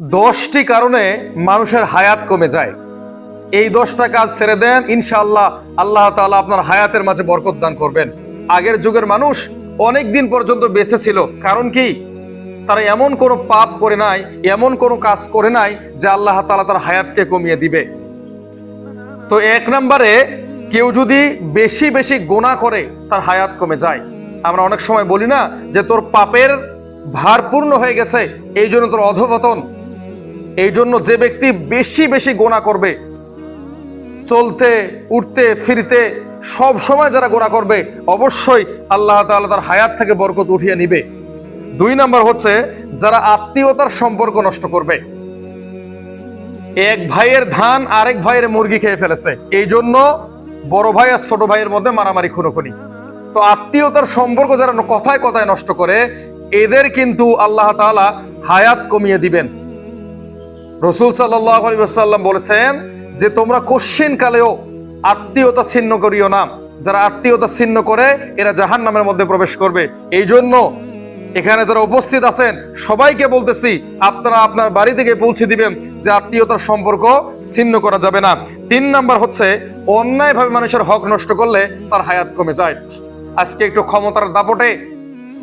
10টি কারণে মানুষের হায়াত কমে যায়। এই 10টা কাজ ছেড়ে দেন, ইনশাআল্লাহ আল্লাহ তাআলা আপনার হায়াতের মাঝে বরকত দান করবেন। আগের যুগের মানুষ অনেক দিন পর্যন্ত বেঁচে ছিল, কারণ কি? তারা এমন কোনো পাপ করে নাই, এমন কোনো কাজ করে নাই যে আল্লাহ তাআলা তার হায়াতকে কমিয়ে দিবে। তো 1 নম্বরে, কেউ যদি বেশি বেশি গুনাহ করে তার হায়াত কমে যায়। আমরা অনেক সময় বলি না যে তোর পাপের ভারপূর্ণ হয়ে গেছে, এই জন্য তোর অধঃপতন। এই জন্য যে ব্যক্তি বেশি বেশি গুনাহ করবে, চলতে উঠতে ফিরতে সব সময় যারা গুনাহ করবে, অবশ্যই আল্লাহ তাআলা তার হায়াত থেকে বরকত উঠিয়ে নিবে। 2 নম্বর হচ্ছে যারা আত্মীয়তার সম্পর্ক নষ্ট করবে। এক ভাইয়ের ধান আরেক ভাইয়ের মুরগি খেয়ে ফেলেছে, এই জন্য বড় ভাই আর ছোট ভাইয়ের মধ্যে মারামারি খুনোখুনি। তো আত্মীয়তার সম্পর্ক যারা কথায় কথায় নষ্ট করে, এদের কিন্তু আল্লাহ তাআলা হায়াত কমিয়ে দিবেন। রাসূল সাল্লাল্লাহু আলাইহি ওয়াসাল্লাম বলেছেন যে তোমরা কশ্চিন কালেও আত্মীয়তা ছিন্ন করিও না। যারা আত্মীয়তা ছিন্ন করে এরা জাহান্নামের মধ্যে প্রবেশ করবে। এই জন্য এখানে যারা উপস্থিত আছেন সবাইকে বলতেছি, আপনারা আপনার বাড়ি থেকে পৌঁছে দিবেন যে আত্মীয়তার সম্পর্ক ছিন্ন করা যাবে না। 3 নাম্বার হচ্ছে অন্যায়ভাবে মানুষের হক নষ্ট করলে তার হায়াত কমে যায়। আজকে একটু ক্ষমতার দাপটে,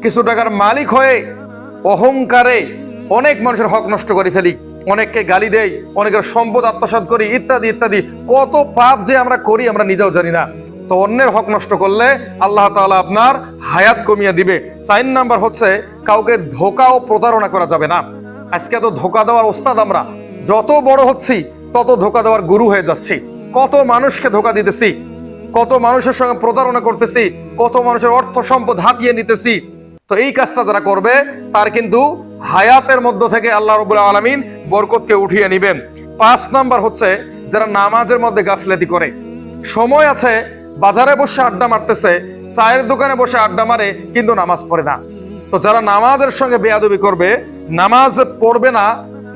কিছু টাকার মালিক হয়ে, অহংকারে অনেক মানুষের হক নষ্ট করে ফেলি, অনেককে গালি দেই, অনেকের সম্পদ আত্মসাৎ করি, ইত্যাদি ইত্যাদি। কত পাপ যে আমরা করি আমরা নিজেও জানি না। তো অন্যের হক নষ্ট করলে আল্লাহ তাআলা আপনার হায়াত কমিয়ে দিবে। 4 নাম্বার হচ্ছে কাউকে ধোঁকা ও প্রতারণা করা যাবে না। আজকে তো ধোঁকা দেওয়ার ওস্তাদ আমরা, যত বড় হচ্ছি তত ধোঁকা দেওয়ার গুরু হয়ে যাচ্ছি। কত মানুষকে ধোঁকা দিতেছি, কত মানুষের সঙ্গে প্রতারণা করতেছি, কত মানুষের অর্থ সম্পদ হাতিয়ে নিতেছি। তো এই কাজটা যারা করবে তার কিন্তু হায়াতের মধ্য থেকে আল্লাহ রাব্বুল আলামিন বরকতকে উঠিয়ে নেবেন। 5 নাম্বার হচ্ছে যারা নামাজের মধ্যে গাফলেতি করে। সময় আছে, বাজারে বসে আড্ডা মারতেছে, চায়ের দোকানে বসে আড্ডা মারে, কিন্তু নামাজ পড়ে না। তো যারা নামাজের সঙ্গে বেয়াদবি করবে, নামাজ পড়বে না,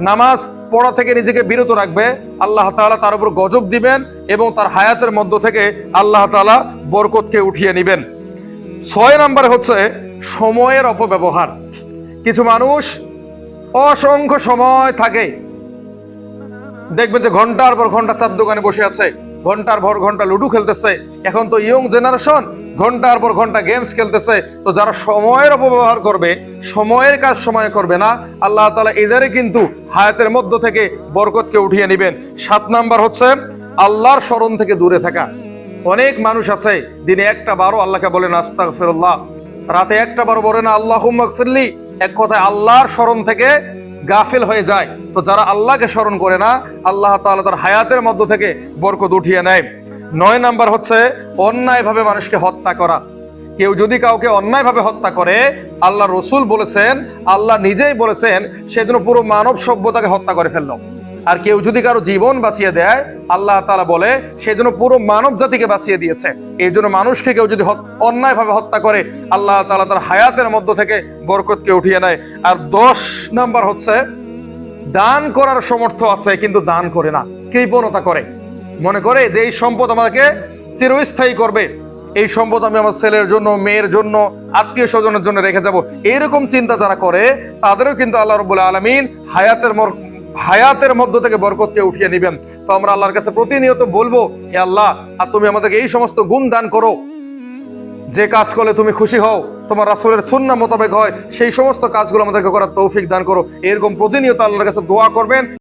নামাজ পড়া থেকে নিজেকে বিরত রাখবে, আল্লাহ তাআলা তার উপর গজব দিবেন এবং তার হায়াতের মধ্য থেকে আল্লাহ তাআলা বরকতকে উঠিয়ে নেবেন। 6 নাম্বার হচ্ছে সময়ের অপব্যবহার। কিছু মানুষ অসংখ্য সময় থাকে, দেখবেন যে ঘন্টার পর ঘন্টা চার দোকানে বসে আছে, ঘন্টার পর ঘন্টা লুডু খেলতেছে। এখন তো ইয়ং জেনারেশন, ঘন্টার পর ঘন্টা গেমস খেলতেছে। তো যারা সময়ের অপব্যবহার করবে, সময়ের কাজ সময় করবে না, আল্লাহ তাআলা এদেরই কিন্তু হায়াতের মধ্য থেকে বরকতকে উঠিয়ে নেবেন। 7 নাম্বার হচ্ছে আল্লাহর স্মরণ থেকে দূরে থাকা। অনেক মানুষ আছে দিনে একটা বারও আল্লাহকে বলেন আস্তাগফিরুল্লাহ, রাতে একটা বারও বলে না আল্লাহুম্মা গফিরলি। এক কথায় আল্লাহর স্মরণ থেকে গাফিল হয়ে যায়। তো যারা আল্লাহকে স্মরণ করে না, আল্লাহ তাআলা তার হায়াতের মধ্য থেকে বরকত উঠিয়ে নেয়। 9 নাম্বার হচ্ছে অন্যায়ভাবে মানুষকে হত্যা করা। কেউ যদি কাউকে অন্যায়ভাবে হত্যা করে, আল্লাহ রসুল বলেছেন, আল্লাহ নিজেই বলেছেন, সেজন্য পুরো মানব সভ্যতাকে হত্যা করে ফেললো। আর কেউ যদি কারো জীবন বাঁচিয়ে দেয়, আল্লাহ তাআলা বলে সেজন্য পুরো মানব জাতিকে বাঁচিয়ে দিয়েছে। এই জন্য মানুষকে কেউ যদি অন্যায়ভাবে হত্যা করে, আল্লাহ তাআলা তার হায়াতের মধ্য থেকে বরকতকে উঠিয়ে নেয়। আর 10 নাম্বার হচ্ছে দান করার সামর্থ্য আছে কিন্তু দান করে না, কৃপণতা করে, মনে করে যে এই সম্পদ আমাকে চিরস্থায়ী করবে, এই সম্পদ আমি আমার ছেলের জন্য, মেয়ের জন্য, আত্মীয় স্বজনের জন্য রেখে যাব। এইরকম চিন্তা যারা করে তাদেরও কিন্তু আল্লাহ রাব্বুল আলামিন হায়াতের মধ্য থেকে বরকতকে উঠিয়ে নেবেন। তো আমরা আল্লাহর কাছে প্রতিনিয়ত বলবো, হে আল্লাহ, আর তুমি আমাদেরকে এই সমস্ত গুণ দান করো, যে কাজ করলে তুমি খুশি হও, তোমার রাসূলের সুন্নাহ মোতাবেক হয়, সেই সমস্ত কাজগুলো আমাদেরকে করার তৌফিক দান করো। এরকম প্রতিনিয়ত আল্লাহর কাছে দোয়া করবেন।